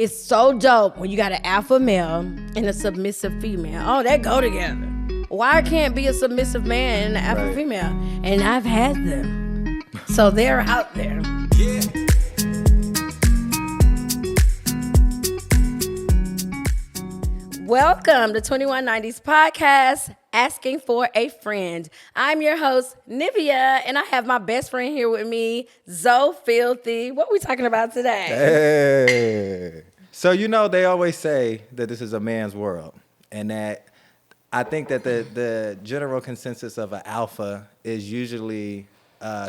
It's so dope when you got an alpha male and a submissive female. Oh, that go together. Why can't be a submissive man and an alpha female? And I've had them. So they're out there. Yeah. Welcome to 2190s Podcast, Asking for a Friend. I'm your host, Nivea, and I have my best friend here with me, Zoe Filthy. What are we talking about today? Hey. So, they always say that this is a man's world, and that I think that the general consensus of an alpha is usually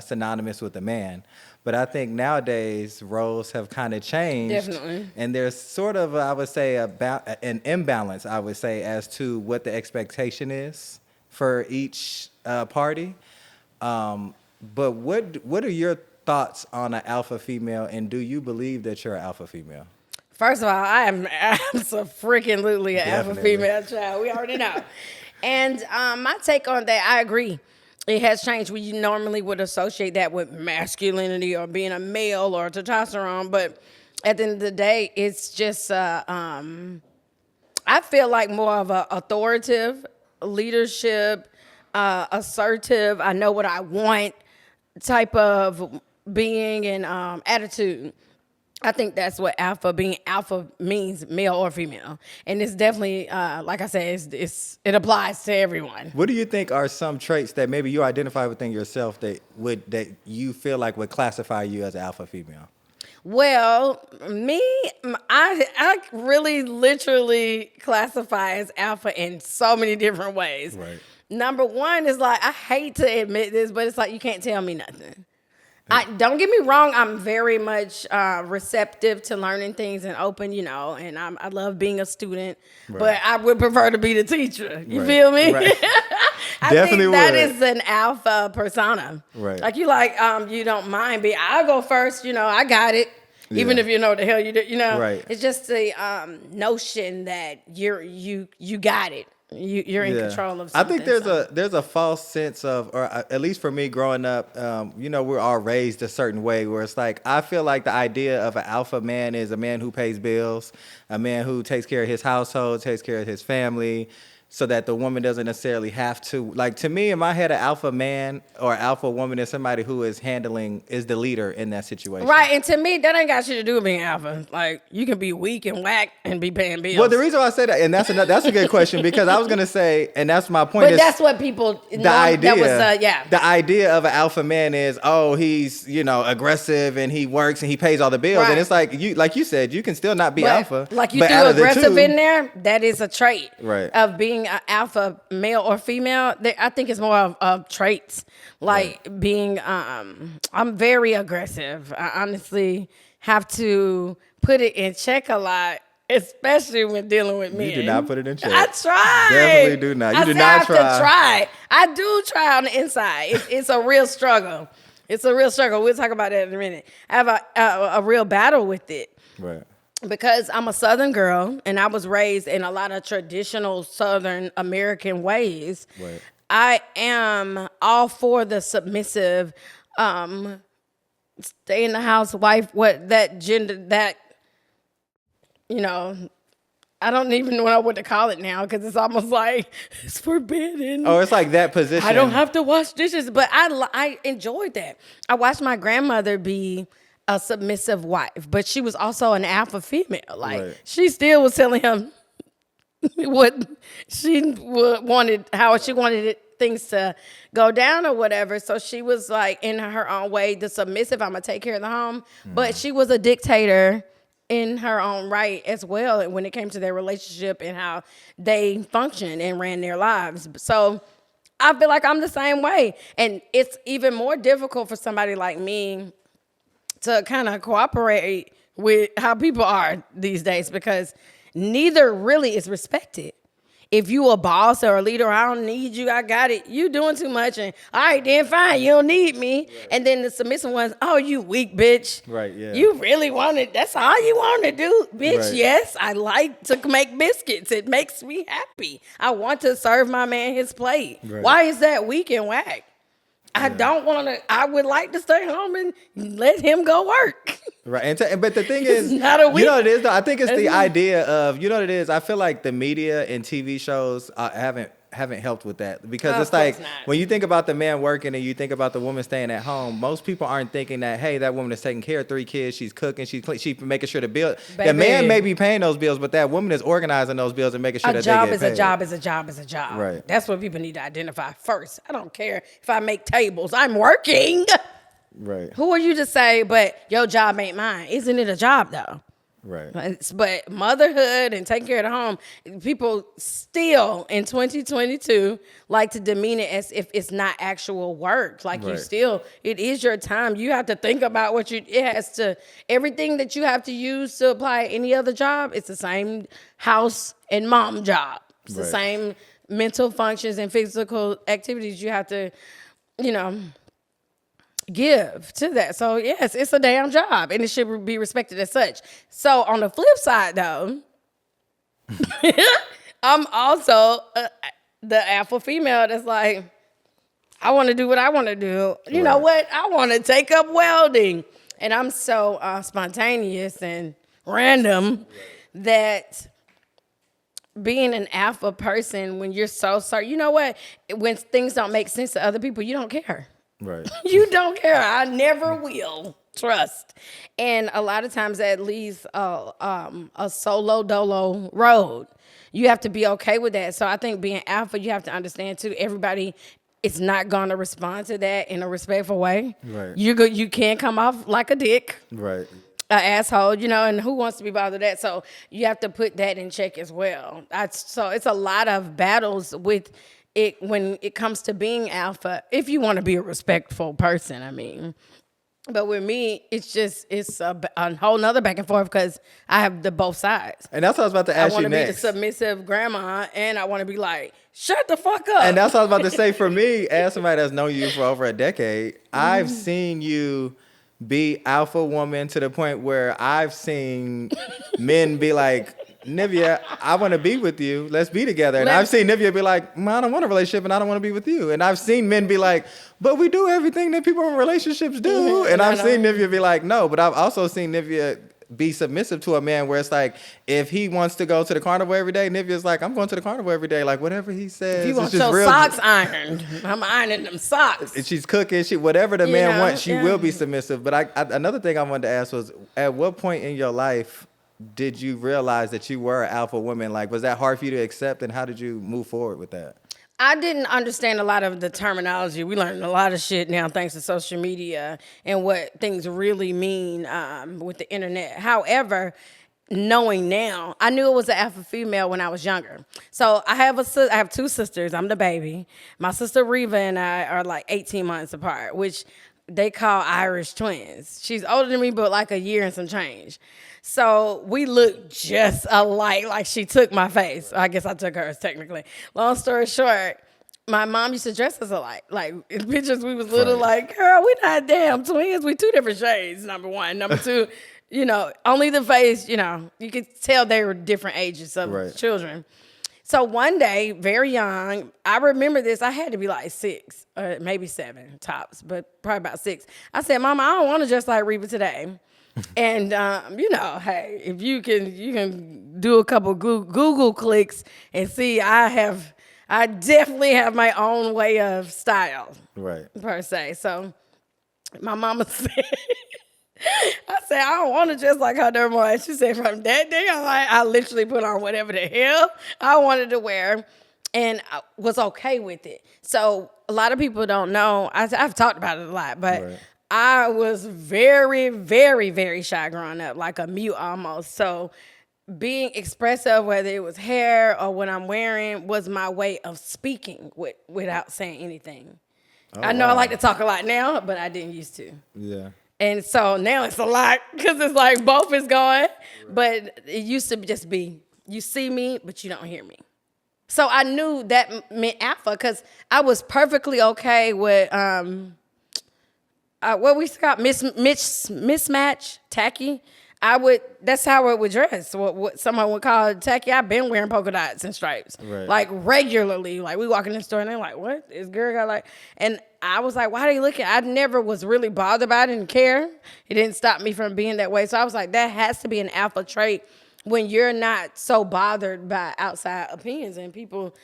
synonymous with a man. But I think nowadays roles have kind of changed. Definitely. And there's sort of, I would say, an imbalance, I would say, as to what the expectation is for each party. But what are your thoughts on an alpha female, and do you believe that you're an alpha female? First of all, I am freaking-lutely an alpha female child. We already know. And my take on that, I agree. It has changed. We normally would associate that with masculinity or being a male or testosterone, but at the end of the day, it's just I feel like more of a authoritative, leadership, assertive, I know what I want type of being and attitude. I think that's what being alpha means, male or female. And it's definitely, like I said, it applies to everyone. What do you think are some traits that maybe you identify within yourself that you feel like would classify you as an alpha female? Well, I really literally classify as alpha in so many different ways. Right. Number one is like, I hate to admit this, but it's like you can't tell me nothing. Don't get me wrong, I'm very much receptive to learning things and open, and I love being a student, but I would prefer to be the teacher. You feel me? Right. I Definitely think that is an alpha persona. Right. Like you don't mind being, I'll go first, I got it. Even if you know what the hell you do, Right. It's just the notion that you got it. You're in control of something. I think there's a false sense of, or at least for me growing up, we're all raised a certain way where it's like, I feel like the idea of an alpha man is a man who pays bills, a man who takes care of his household, takes care of his family, so that the woman doesn't necessarily have to. Like, to me, in my head, an alpha man or alpha woman is somebody who is the leader in that situation. Right, and to me, that ain't got shit to do with being alpha. Like, you can be weak and whack and be paying bills. Well, the reason why I say that, and that's a good question, because I was going to say, and that's my point. But that's what people know. The idea of an alpha man is, he's, aggressive and he works and he pays all the bills. Right. And it's like you said, you can still not be alpha. Like, you threw aggressive in there, that is a trait of being an alpha male or female. I think it's more of traits, like being I'm very aggressive. I honestly have to put it in check a lot, especially when dealing with men. You do not put it in check. I try. Definitely do not. You do not try. I do try on the inside. It's a real struggle. It's a real struggle. We'll talk about that in a minute. I have a real battle with it. Right. Because I'm a Southern girl and I was raised in a lot of traditional Southern American ways. Right. I am all for the submissive, stay in the house wife, what that gender, that, I don't even know what to call it now because it's almost like it's forbidden. Oh, it's like that position. I don't have to wash dishes, but I enjoyed that. I watched my grandmother be a submissive wife, but she was also an alpha female. Like, she still was telling him what she wanted, how she wanted things to go down or whatever. So she was like, in her own way, the submissive, I'm gonna take care of the home. But she was a dictator in her own right as well when it came to their relationship and how they functioned and ran their lives. So I feel like I'm the same way. And it's even more difficult for somebody like me to kind of cooperate with how people are these days because neither really is respected. If you a boss or a leader, I don't need you, I got it. You doing too much, and all right, then fine, you don't need me. Right. And then the submissive ones, oh, you weak bitch. Right, yeah. You really want it, that's all you want to do, bitch. Right. Yes, I like to make biscuits. It makes me happy. I want to serve my man his plate. Right. Why is that weak and whack? I don't want to. I would like to stay home and let him go work. Right. But the thing is, not a you know what it is, though? I think it's the not. idea of, you know what it is? I feel like the media and TV shows haven't helped with that. Because it's like, when you think about the man working and you think about the woman staying at home, most people aren't thinking that, hey, that woman is taking care of 3 kids, she's cooking, she's making sure the bill. The man may be paying those bills, but that woman is organizing those bills and making sure that they get paid. A job is a job is a job. Right. That's what people need to identify first. I don't care if I make tables. I'm working. Right. Who are you to say, but your job ain't mine? Isn't it a job, though? Right. But motherhood and taking care of the home, people still in 2022 like to demean it as if it's not actual work. Like it is your time. You have to think about everything that you have to use to apply any other job. It's the same house and mom job. It's the same mental functions and physical activities you have to, give to that. So yes, it's a damn job and it should be respected as such. So on the flip side though, I'm also the alpha female that's like, I want to do what I want to do. You know what? I want to take up welding. And I'm so spontaneous and random that being an alpha person, when you're so certain, you know what? When things don't make sense to other people, you don't care. Right. You don't care. I never will. Trust. And a lot of times that leaves a solo dolo road. You have to be okay with that. So I think being alpha, you have to understand too, everybody is not going to respond to that in a respectful way. Right. You can't come off like a dick. Right. An asshole, and who wants to be bothered with that? So you have to put that in check as well. So it's a lot of battles with it when it comes to being alpha, if you want to be a respectful person, I mean. But with me, it's a whole nother back and forth because I have the both sides. And that's what I was about to ask you next. I want to be the submissive grandma, and I want to be like, shut the fuck up. And that's what I was about to say. For me, as somebody that's known you for over a decade, I've seen you be alpha woman to the point where I've seen men be like, Nivea, I want to be with you. Let's be together. And I've seen Nivea be like, I don't want a relationship and I don't want to be with you. And I've seen men be like, but we do everything that people in relationships do. And I've seen Nivea be like, no. But I've also seen Nivea be submissive to a man where it's like, if he wants to go to the carnival every day, Nivea's like, I'm going to the carnival every day. Like, whatever he says. If you want your socks ironed, I'm ironing them socks. And she's cooking. Whatever the man wants, she will be submissive. But another thing I wanted to ask was, at what point in your life did you realize that you were an alpha woman? Like, was that hard for you to accept, and how did you move forward with that? I didn't understand a lot of the terminology. We learned a lot of shit now thanks to social media and what things really mean with the internet. However, knowing now, I knew it was an alpha female when I was younger. So I have 2 sisters. I'm the baby. My sister Reva and I are like 18 months apart, which they call Irish twins. She's older than me, but like a year and some change. So we look just alike, like she took my face. I guess I took hers technically. Long story short, my mom used to dress us alike. Like in pictures, we was little like, girl, we not damn twins. We 2 different shades, number 1. Number 2, only the face, you could tell they were different ages of children. So one day, very young, I remember this. I had to be like 6, or maybe 7 tops, but probably about 6. I said, Mama, I don't want to dress like Reba today. And hey, if you can do a couple Google clicks and see, I definitely have my own way of style, right? Per se. So my mama said, I said, I don't want to dress like her no more. And she said, from that day on, I literally put on whatever the hell I wanted to wear, and I was okay with it. So a lot of people don't know. I've talked about it a lot, but I was very, very, very shy growing up, like a mute almost. So being expressive, whether it was hair or what I'm wearing, was my way of speaking without saying anything. I know I like to talk a lot now, but I didn't used to. Yeah. And so now it's a lot because it's like both is going. But it used to just be, you see me, but you don't hear me. So I knew that meant alpha because I was perfectly okay with what we got mismatch, tacky. That's how I would dress. What someone would call tacky. I've been wearing polka dots and stripes, right. like regularly. Like we walk in the store and they're like, "What is girl got like?" And I was like, "Why do you look at?" I never was really bothered by it. I didn't care. It didn't stop me from being that way. So I was like, that has to be an alpha trait when you're not so bothered by outside opinions and people,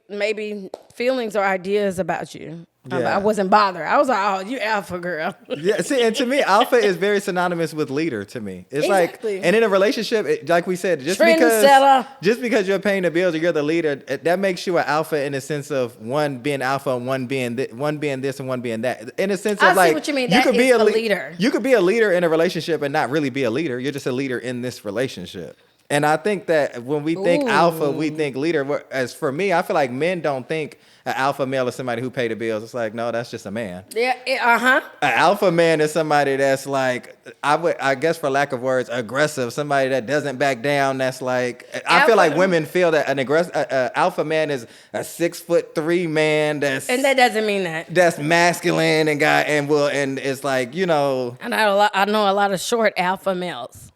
maybe feelings or ideas about you. Yeah. I wasn't bothered. I was like, oh, you alpha girl. Yeah, see, and to me, alpha is very synonymous with leader to me. It's Exactly. like, and in a relationship, like we said, just because you're paying the bills or you're the leader, that makes you an alpha in the sense of one being alpha and one being this and one being that. In a sense of I like, see what you mean. you could be a leader. You could be a leader in a relationship and not really be a leader. You're just a leader in this relationship. And I think that when we think alpha, we think leader. As for me, I feel like men don't think an alpha male is somebody who pay the bills. It's like, no, that's just a man. Yeah, An alpha man is somebody that's like, I guess for lack of words, aggressive. Somebody that doesn't back down. That's like, I feel like women feel that an alpha man is a 6'3" man. And that doesn't mean that. That's masculine and it's like, you know. And I know a lot of short alpha males.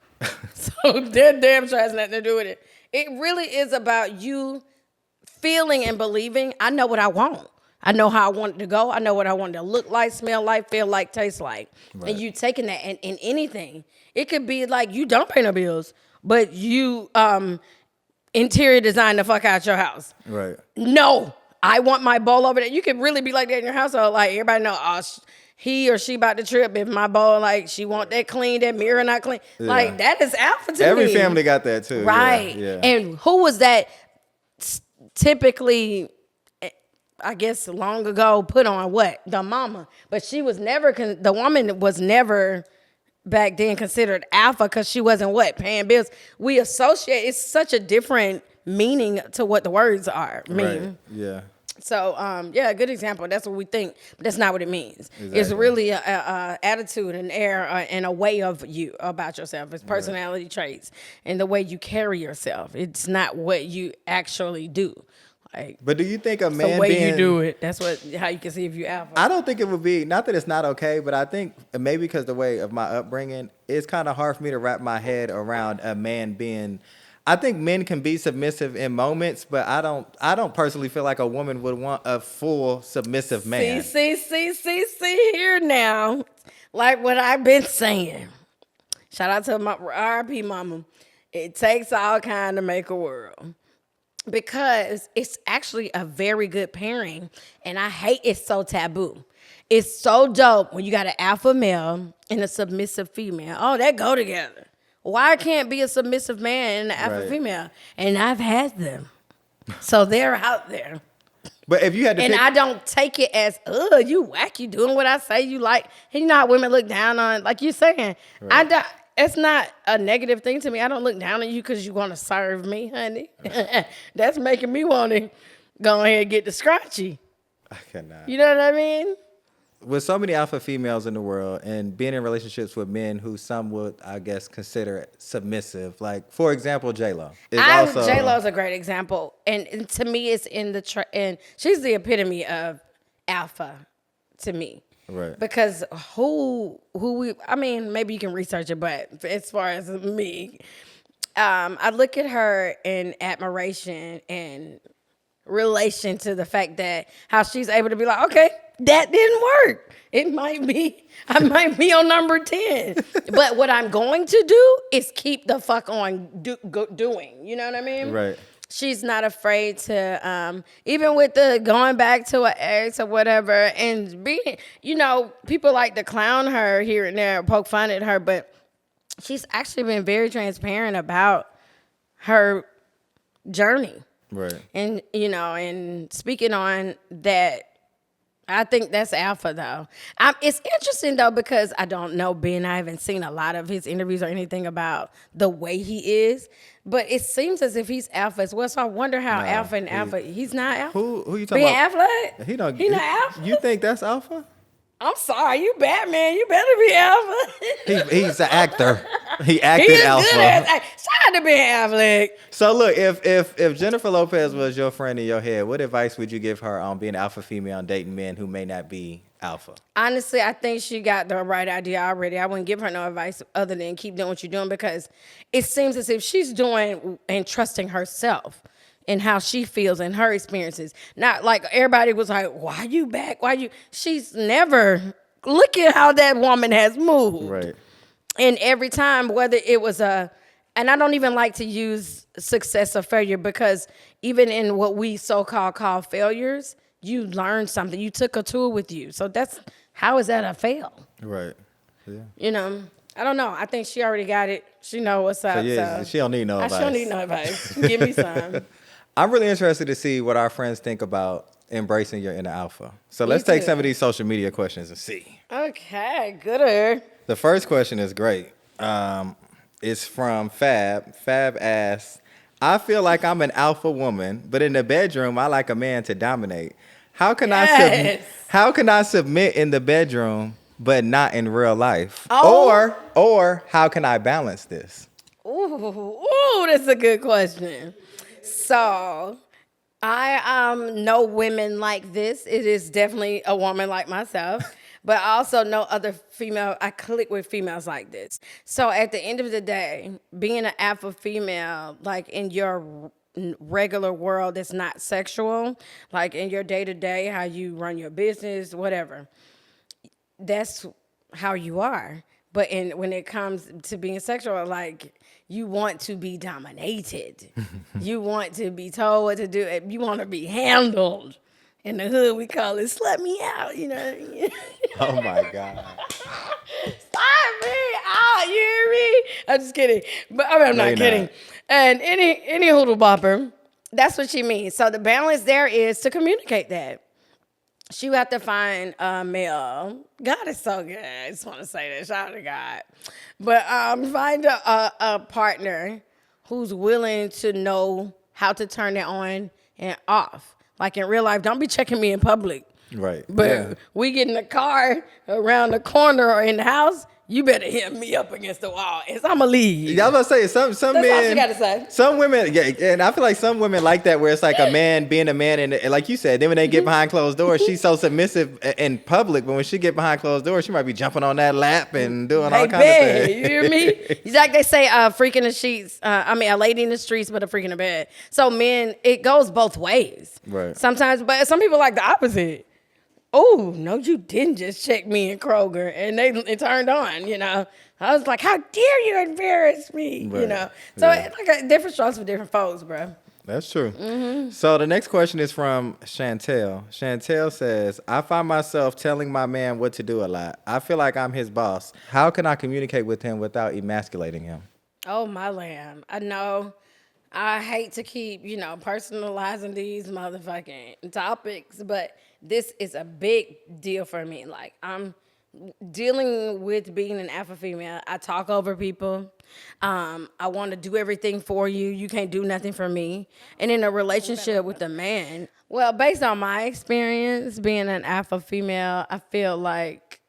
So that damn sure has nothing to do with it. It really is about you feeling and believing. I know what I want. I know how I want it to go. I know what I want it to look like, smell like, feel like, taste like. Right. And you taking that in anything. It could be like you don't pay no bills, but you interior design the fuck out your house. Right. No, I want my bowl over there. You could really be like that in your household. Like everybody know, he or she about to trip if my bowl, like she want that clean, that mirror not clean. Yeah. Like that is alpha to me. Every family got that too. Right. Yeah. And who was that typically, I guess long ago, put on what? The mama. But she was never, the woman was never back then considered alpha because she wasn't what? Paying bills. We associate, it's such a different meaning to what the words mean. Right. Yeah. So, yeah, a good example. That's what we think, but that's not what it means. Exactly. It's really a attitude, an air, and a way of you about yourself. It's personality traits and the way you carry yourself. It's not what you actually do. Like, but do you think a man the way you do it? That's how you can see if you alpha. I don't think it would be, not that it's not okay, but I think maybe because the way of my upbringing, it's kind of hard for me to wrap my head around a man being. I think men can be submissive in moments, but I don't personally feel like a woman would want a full submissive man. See here now. Like what I've been saying. Shout out to my RIP mama. It takes all kind to make a world. Because it's actually a very good pairing. And I hate it's so taboo. It's so dope when you got an alpha male and a submissive female. Oh, that go together. Why can't be a submissive man and an alpha female? And I've had them. So they're out there. But if you had to I don't take it as, you whack, you doing what I say you like. You know how women look down on, like you're saying. Right. It's not a negative thing to me. I don't look down on you because you want to serve me, honey. That's making me want to go ahead and get the scratchy. I cannot. You know what I mean? With so many alpha females in the world and being in relationships with men who some would, I guess, consider submissive. Like, for example, J.Lo. J.Lo is a great example. And to me, it's and she's the epitome of alpha to me. Right. Because maybe you can research it, but as far as me, I look at her in admiration and relation to the fact that how she's able to be like, okay, that didn't work. I might be on number 10. But what I'm going to do is keep the fuck on doing. You know what I mean? Right. She's not afraid to, even with the going back to an ex or whatever, and being, people like to clown her here and there, poke fun at her, but she's actually been very transparent about her journey. Right. And, and speaking on that, I think that's alpha, though. It's interesting, though, because I don't know Ben. I haven't seen a lot of his interviews or anything about the way he is. But it seems as if he's alpha as well. So I wonder how alpha, he's not alpha. Who you talking about? Affleck? He not alpha? You think that's alpha? I'm sorry, you Batman. You better be alpha. He's an actor. He acted alpha. Shout out to Ben Affleck. So look, if Jennifer Lopez was your friend in your head, what advice would you give her on being alpha female and dating men who may not be alpha? Honestly, I think she got the right idea already. I wouldn't give her no advice other than keep doing what you're doing, because it seems as if she's doing and trusting herself and how she feels and her experiences. Not like everybody was like, why you back? She's never, look at how that woman has moved. Right. And every time, whether it was and I don't even like to use success or failure, because even in what we so-called call failures, you learned something. You took a tool with you. So how is that a fail? Right. Yeah. You know, I don't know. I think she already got it. She know what's up. So she don't need no advice. She don't need no advice. Give me some. I'm really interested to see what our friends think about embracing your inner alpha. So let's take some of these social media questions and see. Okay, gooder. The first question is great. It's from Fab. Fab asks, I feel like I'm an alpha woman, but in the bedroom, I like a man to dominate. How can I submit in the bedroom, but not in real life? Oh. Or how can I balance this? Ooh, that's a good question. So, I know women like this. It is definitely a woman like myself, but I also know other female. I click with females like this. So at the end of the day, being an alpha female, like in your regular world that's not sexual, like in your day to day, how you run your business, whatever, that's how you are. But when it comes to being sexual, like, you want to be dominated. You want to be told what to do. You want to be handled. In the hood, we call it slut me out, you know. Oh, my God. Slut me out, you hear me? I'm just kidding. But I'm not kidding. And any hoodle bopper, that's what she means. So the balance there is to communicate that. She would have to find a male. God is so good. I just want to say that. Shout out to God. But find a partner who's willing to know how to turn it on and off. Like in real life, don't be checking me in public. Right. But we get in the car around the corner or in the house, you better hit me up against the wall. I'm going to leave. Yeah, I was about to say, some That's men. all she got to say. Some women, yeah, and I feel like some women like that, where it's like a man being a man, and like you said, then when they get behind closed doors, she's so submissive in public, but when she get behind closed doors, she might be jumping on that lap and doing all kinds of things. You hear me? It's like they say, a freak in the sheets. A lady in the streets, but a freak in the bed. So men, it goes both ways. Right. Sometimes, but some people like the opposite. Oh, no, you didn't just check me in Kroger. And it turned on, you know. I was like, how dare you embarrass me, right. you know. So it's like different strokes for different folks, bro. That's true. Mm-hmm. So the next question is from Chantel. Chantel says, I find myself telling my man what to do a lot. I feel like I'm his boss. How can I communicate with him without emasculating him? Oh, my lamb. I know. I hate to keep, personalizing these motherfucking topics, but this is a big deal for me. Like, I'm dealing with being an alpha female. I talk over people. I want to do everything for you. You can't do nothing for me. And in a relationship with a man, well, based on my experience being an alpha female, I feel like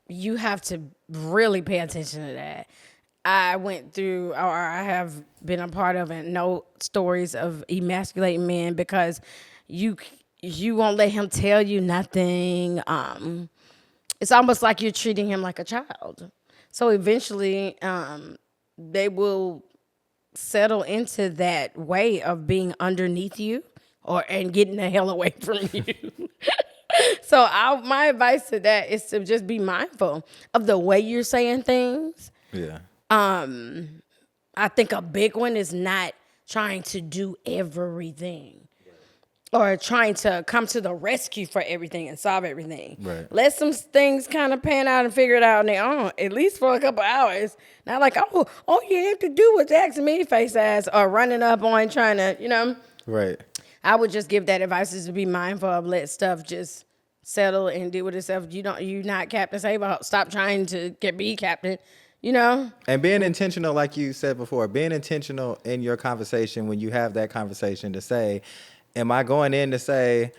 you have to really pay attention to that. I went through, or I have been a part of, and know stories of emasculating men because you won't let him tell you nothing. It's almost like you're treating him like a child. So eventually, they will settle into that way of being underneath you and getting the hell away from you. So my advice to that is to just be mindful of the way you're saying things. Yeah. I think a big one is not trying to do everything or trying to come to the rescue for everything and solve everything. Right. Let some things kind of pan out and figure it out on their own, at least for a couple hours. Not like, all you have to do was ask me, face ass, or running up on trying to, Right. I would just give that advice, is to be mindful of, let stuff just settle and deal with itself. You're not Captain Save. Stop trying to be captain. And being intentional, like you said before, being intentional in your conversation when you have that conversation to say, am I going in to say,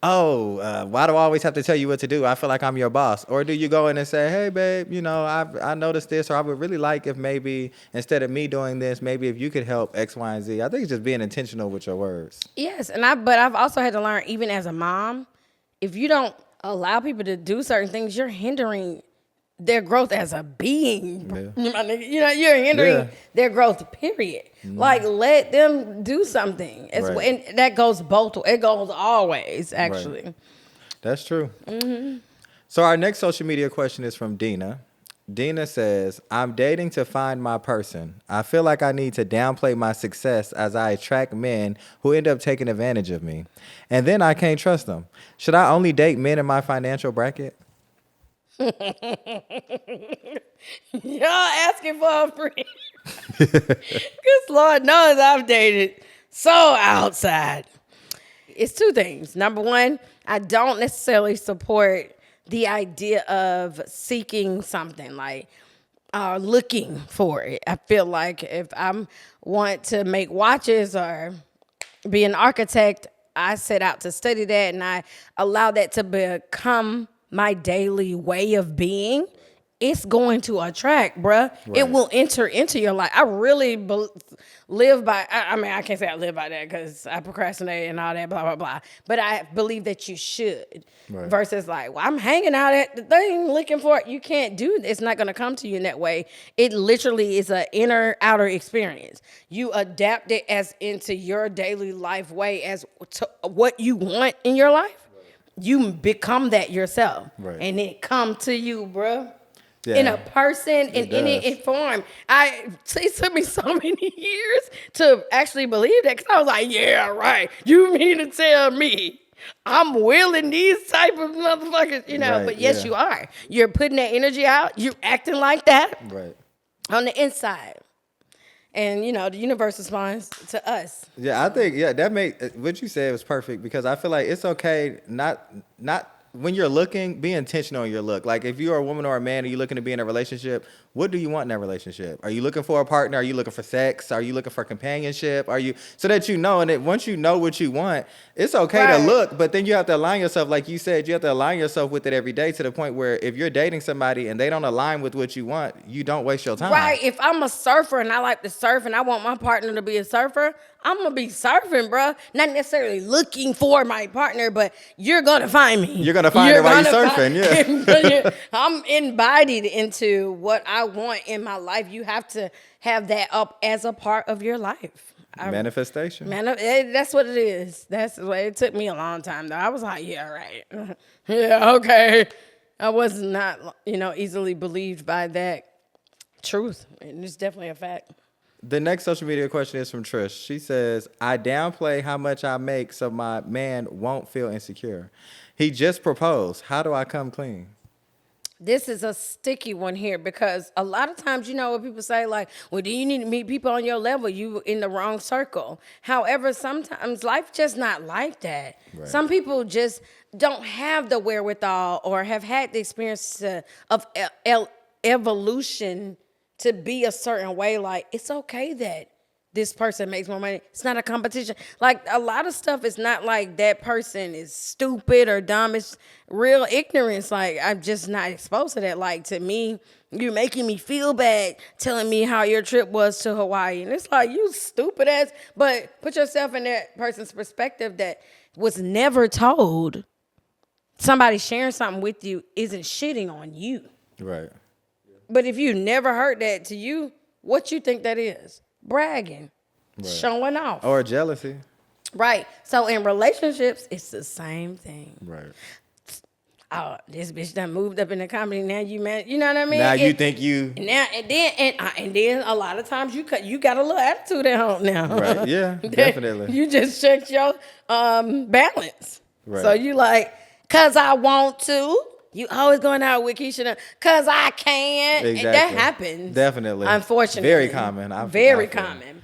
why do I always have to tell you what to do? I feel like I'm your boss. Or do you go in and say, hey, babe, I noticed this, or I would really like if maybe instead of me doing this, maybe if you could help X, Y, and Z. I think it's just being intentional with your words. Yes, but I've also had to learn, even as a mom, if you don't allow people to do certain things, you're hindering their growth as a being. Yeah. My nigga. You know, you're hindering their growth, period. Like, let them do something. And that goes both ways. It goes always, actually. Right. That's true. So our next social media question is from Dina. Dina says, I'm dating to find my person. I feel like I need to downplay my success as I attract men who end up taking advantage of me. And then I can't trust them. Should I only date men in my financial bracket? Y'all asking for a friend. Because Lord knows I've dated so outside. It's two things. Number one, I don't necessarily support the idea of seeking something, like looking for it. I feel like if I want to make watches or be an architect, I set out to study that and I allow that to become my daily way of being. It's going to attract, bruh. Right. It will enter into your life. I really live by, I mean, I can't say I live by that because I procrastinate and all that, blah, blah, blah. But I believe that you should. Right. Versus like, well, I'm hanging out at the thing looking for it. You can't do it. It's not going to come to you in that way. It literally is an inner, outer experience. You adapt it as into your daily life way as to what you want in your life. You become that yourself. Right. And it come to you, bruh. Yeah. In a person, in any form. It took me so many years to actually believe that, because I was like, yeah, right. You mean to tell me I'm willing these type of motherfuckers, you know? Right, but yes, you are. You're putting that energy out. You're acting like that on the inside. And, you know, the universe responds to us. Yeah, I think, what you said was perfect, because I feel like it's okay not when you're looking, be intentional in your look. Like, if you're a woman or a man and you're looking to be in a relationship, what do you want in that relationship? Are you looking for a partner? Are you looking for sex? Are you looking for companionship? So that you know, and that once you know what you want, it's okay to look, but then you have to align yourself, like you said, you have to align yourself with it every day, to the point where if you're dating somebody and they don't align with what you want, you don't waste your time. Right. If I'm a surfer and I like to surf and I want my partner to be a surfer, I'm going to be surfing, bro. Not necessarily looking for my partner, but you're going to find me. You're going to find it while you're surfing, I'm embodied into what I want in my life. You have to have that up as a part of your life. Manifestation. That's what it is. That's the way it took me a long time, though. I was like, yeah, right. Yeah, okay. I was not, easily believed by that truth. And it's definitely a fact. The next social media question is from Trish. She says, I downplay how much I make so my man won't feel insecure. He just proposed. How do I come clean? This is a sticky one here, because a lot of times, what people say, like, well, do you need to meet people on your level? You in the wrong circle. However, sometimes life just not like that. Right. Some people just don't have the wherewithal or have had the experience of evolution to be a certain way. Like, it's okay that this person makes more money. It's not a competition. Like, a lot of stuff is not like that person is stupid or dumb. It's real ignorance. Like, I'm just not exposed to that. Like, to me, you're making me feel bad telling me how your trip was to Hawaii. And it's like, you stupid ass. But put yourself in that person's perspective that was never told. Somebody sharing something with you isn't shitting on you. Right. But if you never heard that to you, what you think that is? Bragging, showing off. Or jealousy. Right. So in relationships, it's the same thing. Right. Oh, this bitch done moved up in the comedy. Now you man, you know what I mean? Now you think you now and then a lot of times you got a little attitude at home now. Right. Yeah, definitely. You just checked your balance. Right. So you like, 'cause I want to. You always going out with Keisha, 'cause I can. Exactly. And that happens. Definitely. Unfortunately. Very common. Very common.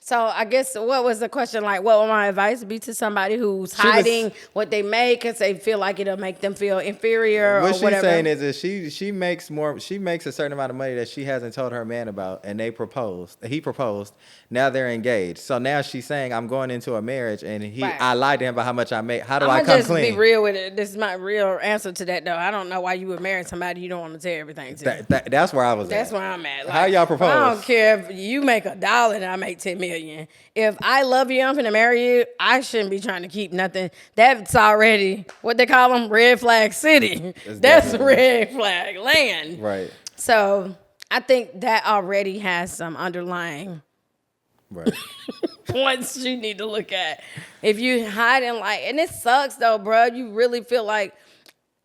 So I guess, what was the question? Like, what would my advice be to somebody who's hiding what they make because they feel like it'll make them feel inferior or whatever? What she's saying is that she makes a certain amount of money that she hasn't told her man about, and he proposed. Now they're engaged. So now she's saying, I'm going into a marriage, and I lied to him about how much I make. How do I come clean? Just be real with it. This is my real answer to that, though. I don't know why you would marry somebody you don't want to tell everything to. That's where I was at. That's where I'm at. Like, how y'all propose? I don't care if you make $1 and I make $10 million. million. If I love you, I'm finna marry you, I shouldn't be trying to keep nothing. That's already what they call them, red flag city. That's red flag land. Right. So I think that already has some underlying Right. points you need to look at. If you hiding like, and it sucks though, bro. You really feel like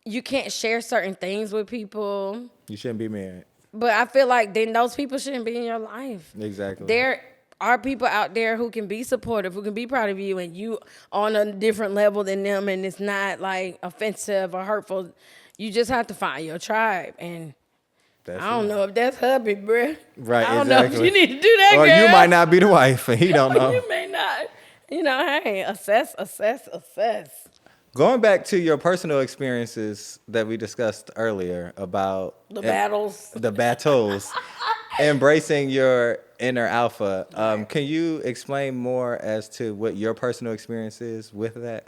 you can't share certain things with people. You shouldn't be married. But I feel like then those people shouldn't be in your life. Exactly. There are people out there who can be supportive, who can be proud of you, and you on a different level than them, and it's not like offensive or hurtful. You just have to find your tribe, and I don't know if that's hubby, bruh. Right, I don't know if exactly. you need to do that, Or girl. you might not be the wife, and he don't know. You may not. You know, hey, assess. Going back to your personal experiences that we discussed earlier about The battles. the battles, embracing your inner alpha. Can you explain more as to what your personal experience is with that?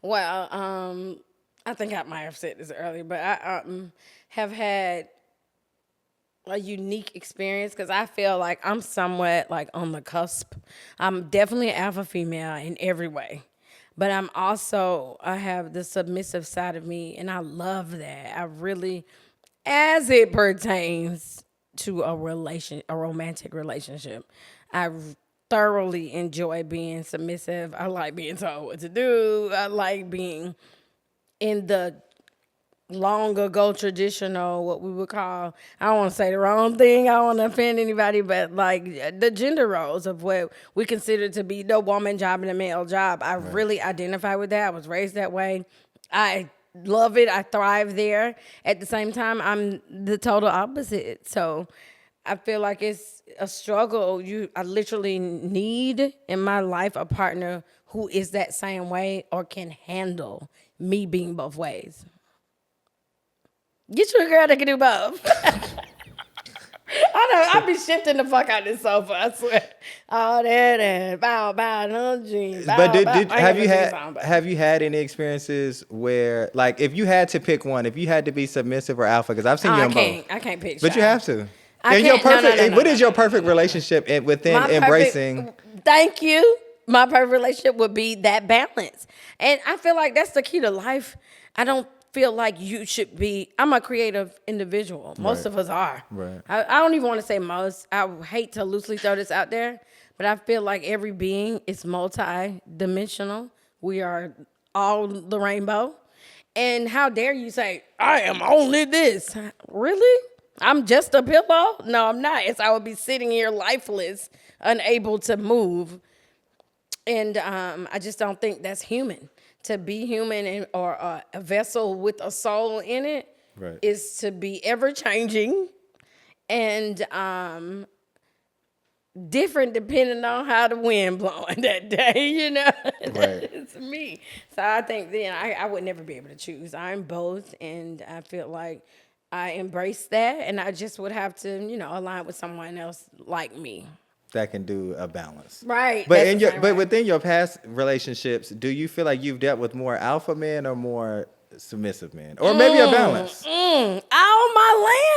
Well, I think I might have said this earlier, but I have had a unique experience because I feel like I'm somewhat like on the cusp. I'm definitely an alpha female in every way. But I have the submissive side of me, and I love that. I really, as it pertains to a romantic relationship, I thoroughly enjoy being submissive. I like being told what to do. I like being in the long ago traditional, what we would call, I don't want to say the wrong thing, I don't want to offend anybody, but like the gender roles of what we consider to be the woman job and the male job. I really identify with that. I was raised that way. I love it. I thrive there. At the same time, I'm the total opposite. So I feel like it's a struggle. I literally need in my life a partner who is that same way or can handle me being both ways. Get you a girl that can do both. I know, I be shifting the fuck out this sofa, I swear. All that and bow, no jeans. But have you had any experiences where, like, if you had to pick one, if you had to be submissive or alpha, because I've seen you in both. I can't pick. But you have to. What is your perfect relationship within embracing? Thank you. My perfect relationship would be that balance. And I feel like that's the key to life. I don't feel like you should be. I'm a creative individual. Most of us are. Right. I don't even want to say most. I hate to loosely throw this out there, but I feel like every being is multi-dimensional. We are all the rainbow. And how dare you say, I am only this? Really? I'm just a pillow? No, I'm not. I would be sitting here lifeless, unable to move. And I just don't think that's human. To be human or a vessel with a soul in it is to be ever changing and different depending on how the wind blowing that day, you know. It's me. So I think then I would never be able to choose. I'm both, and I feel like I embrace that, and I just would have to, align with someone else like me. That can do a balance, right? But within your past relationships, do you feel like you've dealt with more alpha men or more submissive men, or maybe a balance? Oh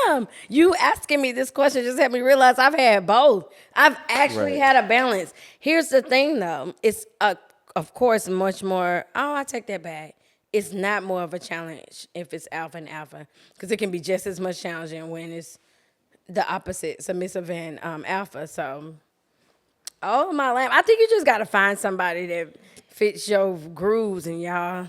my lamb! You asking me this question just had me realize I've had both. I've actually had a balance. Here's the thing, though: it's of course much more. Oh, I take that back. It's not more of a challenge if it's alpha and alpha, because it can be just as much challenging when it's the opposite, submissive and alpha. So, oh my lamb, I think you just gotta find somebody that fits your grooves, and y'all,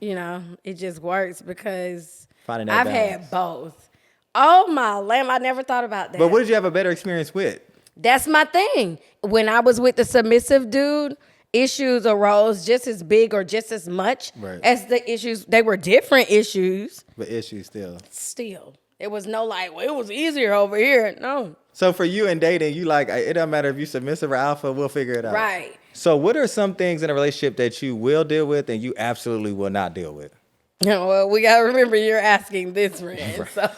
it just works because I've had both. Oh my lamb, I never thought about that. But what did you have a better experience with? That's my thing. When I was with the submissive dude, issues arose just as big or just as much as the issues. They were different issues, but issues still. It was no like, well, it was easier over here. No. So for you in dating, you like, it doesn't matter if you're submissive or alpha, we'll figure it out. Right. So what are some things in a relationship that you will deal with and you absolutely will not deal with? Well, we got to remember you're asking this, friend. So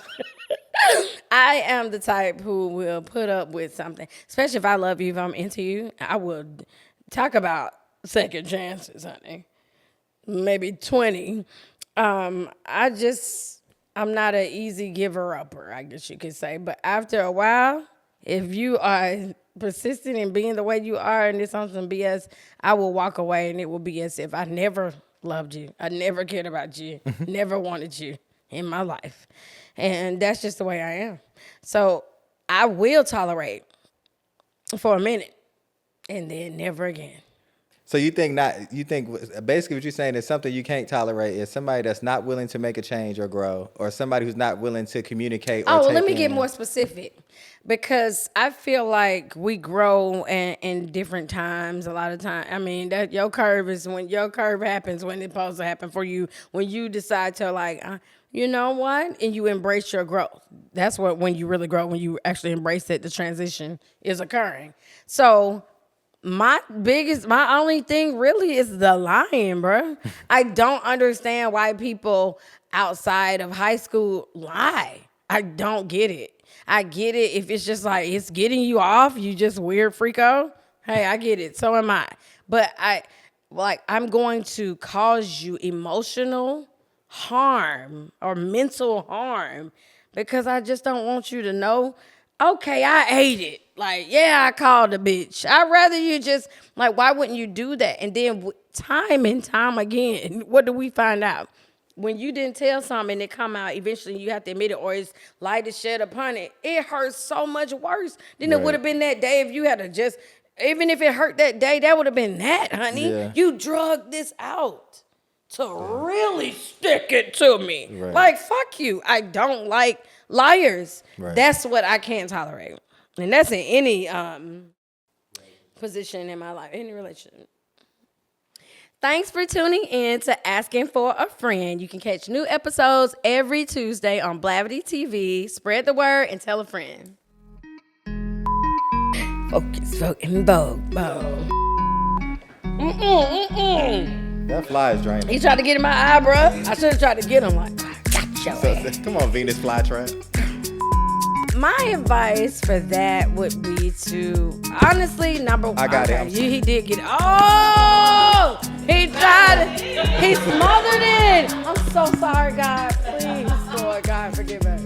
I am the type who will put up with something, especially if I love you, if I'm into you. I would talk about second chances, honey. Maybe 20. I'm not an easy giver-upper, I guess you could say. But after a while, if you are persistent in being the way you are and it's on some BS, I will walk away and it will be as if I never loved you. I never cared about you. Never wanted you in my life. And that's just the way I am. So I will tolerate for a minute and then never again. So you think basically what you're saying is something you can't tolerate is somebody that's not willing to make a change or grow, or somebody who's not willing to communicate. Let me get more specific, because I feel like we grow in different times. A lot of time, I mean, that your curve happens when it's supposed to happen for you. When you decide to like, you know what, and you embrace your growth. That's when you really grow. When you actually embrace that the transition is occurring. So. My only thing really is the lying, bro. I don't understand why people outside of high school lie. I don't get it. I get it if it's just like it's getting you off, you just weird freako. Hey, I get it. So am I. But I'm going to cause you emotional harm or mental harm because I just don't want you to know, okay, I ate it. Like, yeah, I called a bitch. I'd rather you just, like, why wouldn't you do that? And then time and time again, what do we find out? When you didn't tell something and it come out, eventually you have to admit it or it's light is shed upon it. It hurts so much worse than it would have been that day if you had to just, even if it hurt that day, that would have been that, honey. Yeah. You drug this out to really stick it to me. Right. Like, fuck you. I don't like liars. Right. That's what I can't tolerate. And that's in any position in my life, any relationship. Thanks for tuning in to Asking for a Friend. You can catch new episodes every Tuesday on BlavityTV. Spread the word and tell a friend. Focus, and vogue. That fly is draining. He tried to get in my eye, bro. I should have tried to get him. Like, gotcha. Come on, Venus flytrap. My advice for that would be to, honestly, number one. I got it. He did get it. Oh! He tried it. He smothered it. I'm so sorry, God. Please, Lord, God, forgive us.